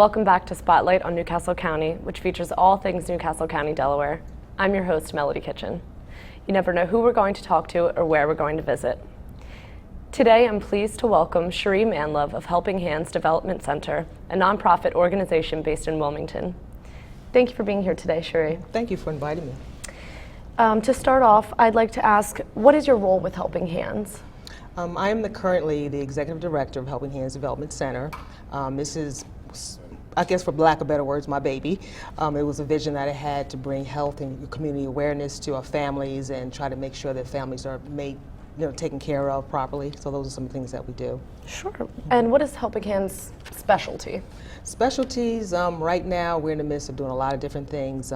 welcome back to Spotlight on Newcastle County, which features all things Newcastle County, Delaware. I'm your host, Melody Kitchen. You never know who we're going to talk to or where we're going to visit. Today, I'm pleased to welcome Cherie Manlove of Helping Hands Development Center, a nonprofit organization based in Wilmington. Thank you for being here today, Cherie. Thank you for inviting me. To start off, I'd like to ask, what is your role with Helping Hands? I am currently the Executive Director of Helping Hands Development Center. This is, I guess for lack of better words, my baby. It was a vision that I had to bring health and community awareness to our families and try to make sure that families are made, taken care of properly. So those are some things that we do. Sure. And what is Helping Hands' specialty? Specialties, right now we're in the midst of doing a lot of different things.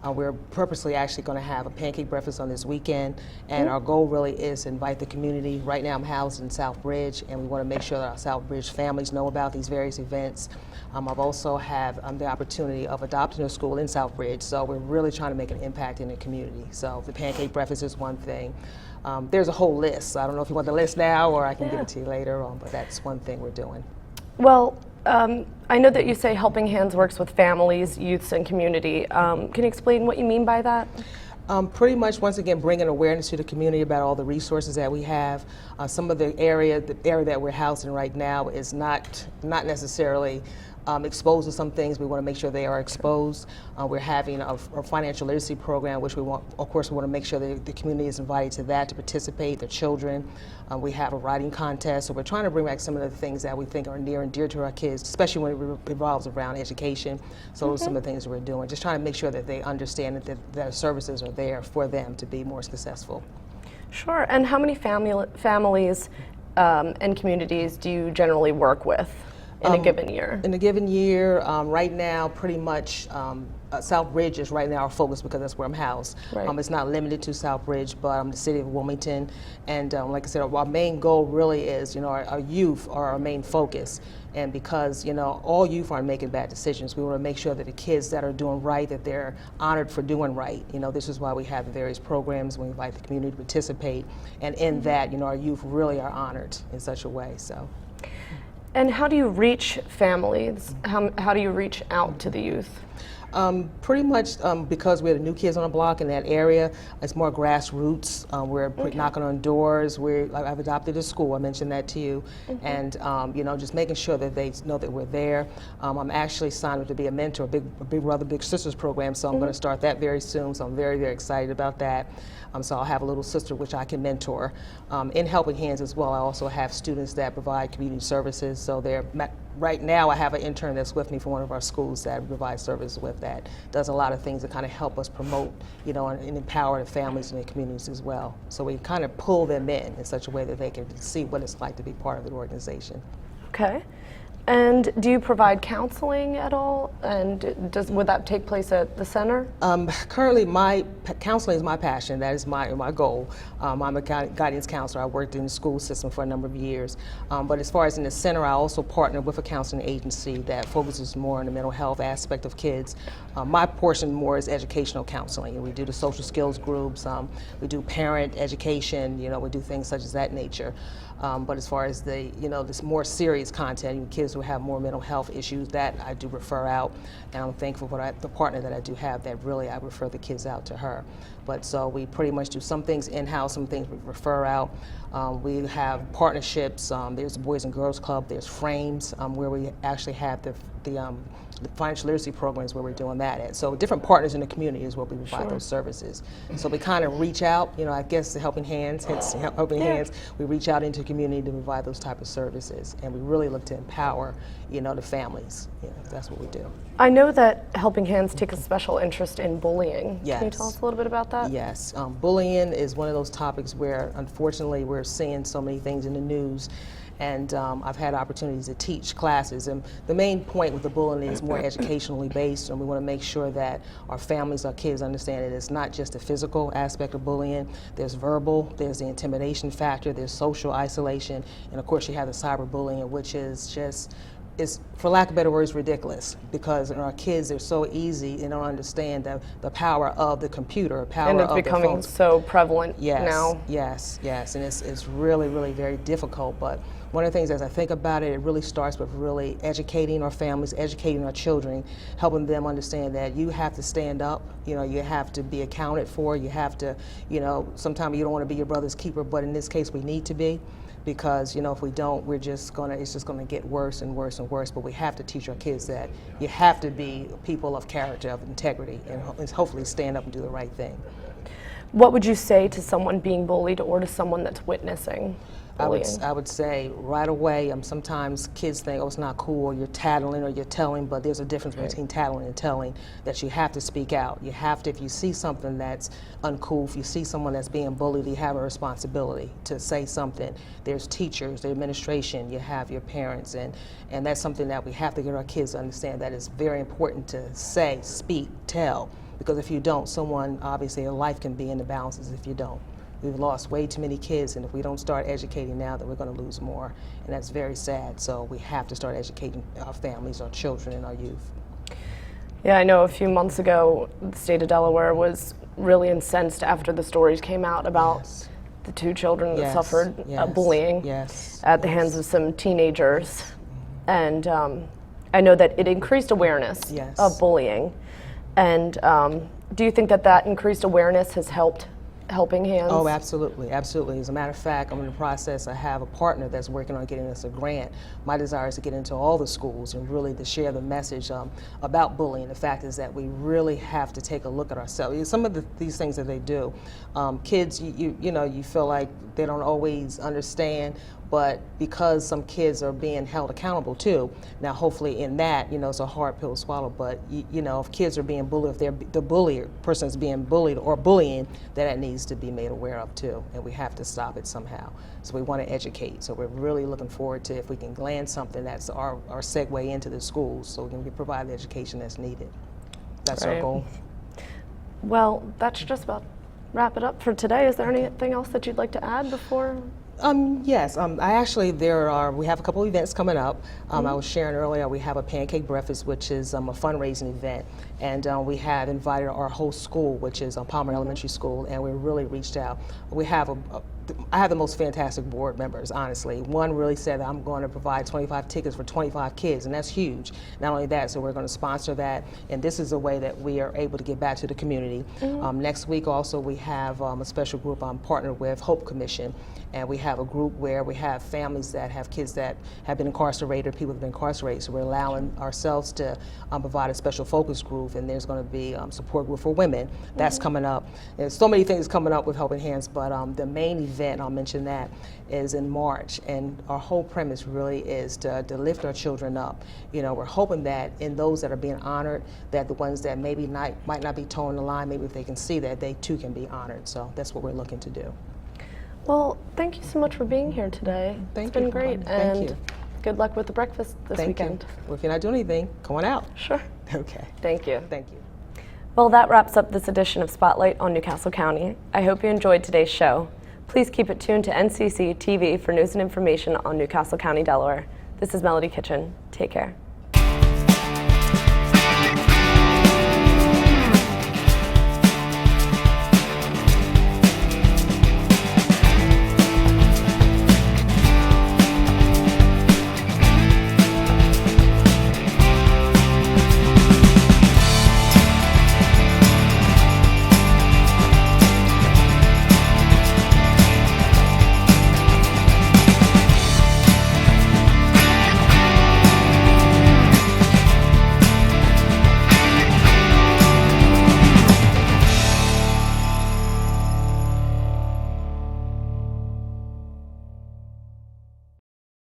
We're purposely actually going to have a pancake breakfast on this weekend, and our goal really is to invite the community. Right now I'm housed in Southbridge, and we want to make sure that our Southbridge families know about these various events. I've also have the opportunity of adopting a school in Southbridge, so we're really trying to make an impact in the community. So the pancake breakfast is one thing. There's a whole list. I don't know if you want the list now or I can give it to you later on, but that's one thing we're doing. Well, I know that you say Helping Hands works with families, youths, and community. Can you explain what you mean by that? Pretty much, once again, bringing awareness to the community about all the resources that we have. Some of the area that we're housed in right now is not necessarily exposed to some things. We want to make sure they are exposed. We're having a financial literacy program, which we want to make sure that the community is invited to that to participate, the children. We have a writing contest, so we're trying to bring back some of the things that we think are near and dear to our kids, especially when it revolves around education. So those are some of the things we're doing, just trying to make sure that they understand that our services are there for them to be more successful. Sure. And how many families and communities do you generally work with in a given year? In a given year, right now, pretty much Southbridge is right now our focus because that's where I'm housed. Right. It's not limited to Southbridge, but the city of Wilmington. And like I said, our main goal really is, our youth are our main focus. And because, all youth aren't making bad decisions, we want to make sure that the kids that are doing right, that they're honored for doing right. This is why we have the various programs. We invite the community to participate. And in that, our youth really are honored in such a way. So. And how do you reach families? How do you reach out to the youth? Pretty much because we're the new kids on the block in that area, it's more grassroots. We're knocking on doors. I've adopted a school, I mentioned that to you, and just making sure that they know that we're there. I'm actually signed up to be a mentor, a Big Brother, Big Sisters program, so I'm going to start that very soon, so I'm very, very excited about that. So I'll have a little sister which I can mentor. In Helping Hands as well, I also have students that provide community services, so right now I have an intern that's with me from one of our schools that provides services with that. Does a lot of things that kind of help us promote, and empower the families and the communities as well. So we kind of pull them in such a way that they can see what it's like to be part of the organization. Okay. And do you provide counseling at all? And would that take place at the center? Currently, counseling is my passion. That is my goal. I'm a guidance counselor. I worked in the school system for a number of years. But as far as in the center, I also partner with a counseling agency that focuses more on the mental health aspect of kids. My portion more is educational counseling. We do the social skills groups. We do parent education. We do things such as that nature. But as far as this more serious content, kids who have more mental health issues, that I do refer out, and I'm thankful for the partner that I do have that really I refer the kids out to her. But so we pretty much do some things in-house, some things we refer out. We have partnerships. There's the Boys and Girls Club. There's Frames, where we actually have the financial literacy programs where we're doing that at. So different partners in the community is where we provide those services. So we kind of reach out, I guess the Helping Hands, Hands, we reach out into the community to provide those type of services. And we really look to empower, the families. That's what we do. I know that Helping Hands takes a special interest in bullying. Yes. Can you tell us a little bit about that? Yes. Bullying is one of those topics where, unfortunately, we're seeing so many things in the news. And I've had opportunities to teach classes, and the main point with the bullying is more educationally based, and we want to make sure that our families, our kids understand that it's not just the physical aspect of bullying. There's verbal, there's the intimidation factor, there's social isolation, and of course you have the cyberbullying, which is just is, for lack of better words, ridiculous, because our kids are so easy and don't understand the power of the computer, power And it's of their becoming phones. so prevalent now. Yes, and it's really, really very difficult. But one of the things, as I think about it, it really starts with really educating our families, educating our children, helping them understand that you have to stand up. You know, you have to be accounted for. You have to, you know, sometimes you don't want to be your brother's keeper, but in this case, we need to be. Because, you know, if we don't, it's just gonna get worse and worse and worse. But we have to teach our kids that you have to be people of character, of integrity, and hopefully stand up and do the right thing. What would you say to someone being bullied or to someone that's witnessing bullying? I would say right away, sometimes kids think, oh, it's not cool, or you're tattling or you're telling, but there's a difference between tattling and telling, that you have to speak out. You have to, if you see something that's uncool, if you see someone that's being bullied, you have a responsibility to say something. There's teachers, the administration, you have your parents, and that's something that we have to get our kids to understand, that it's very important to say, speak, tell, because if you don't, someone, obviously, a life can be in the balances if you don't. We've lost way too many kids, and if we don't start educating now, then we're going to lose more, and that's very sad. So we have to start educating our families, our children, and our youth. Yeah, I know a few months ago, the state of Delaware was really incensed after the stories came out about the two children that suffered bullying at the hands of some teenagers. And I know that it increased awareness of bullying. And do you think that that increased awareness has helped Helping Hands? Oh, absolutely, absolutely. As a matter of fact, I'm in the process. I have a partner that's working on getting us a grant. My desire is to get into all the schools and really to share the message about bullying. The fact is that we really have to take a look at ourselves. Some of these things that they do, kids, you know, you feel like they don't always understand, but because some kids are being held accountable too. Now, hopefully in that, you know, it's a hard pill to swallow, but you know, if kids are being bullied, if the bullier person is being bullied or bullying, then that needs to be made aware of too, and we have to stop it somehow. So we want to educate. So we're really looking forward to if we can land something that's our segue into the schools, so we can provide the education that's needed. That's our goal. Well, that's just about wrap it up for today. Is there anything else that you'd like to add before? Yes, I actually, we have a couple of events coming up. I was sharing earlier, we have a pancake breakfast, which is a fundraising event, and we have invited our whole school, which is Palmer Elementary School, and we really reached out. We have I have the most fantastic board members, honestly. One really said that I'm going to provide 25 tickets for 25 kids, and that's huge. Not only that, so we're going to sponsor that, and this is a way that we are able to give back to the community. Next week also we have a special group I'm partnered with, Hope Commission, and we have a group where we have families that have kids that have been incarcerated, people that have been incarcerated, so we're allowing ourselves to provide a special focus group, and there's going to be a support group for women. That's coming up. There's so many things coming up with Helping Hands, but the main event, I'll mention that, is in March, and our whole premise really is to lift our children up. You know, we're hoping that in those that are being honored, that the ones that maybe might not be toeing the line, maybe if they can see that, they too can be honored. So that's what we're looking to do. Well, thank you so much for being here today. It's been great, and good luck with the breakfast this weekend. Well, if you're not doing anything, come on out. Sure. Okay. Thank you. Thank you. Well, that wraps up this edition of Spotlight on Newcastle County. I hope you enjoyed today's show. Please keep it tuned to NCC TV for news and information on Newcastle County, Delaware. This is Melody Kitchen. Take care.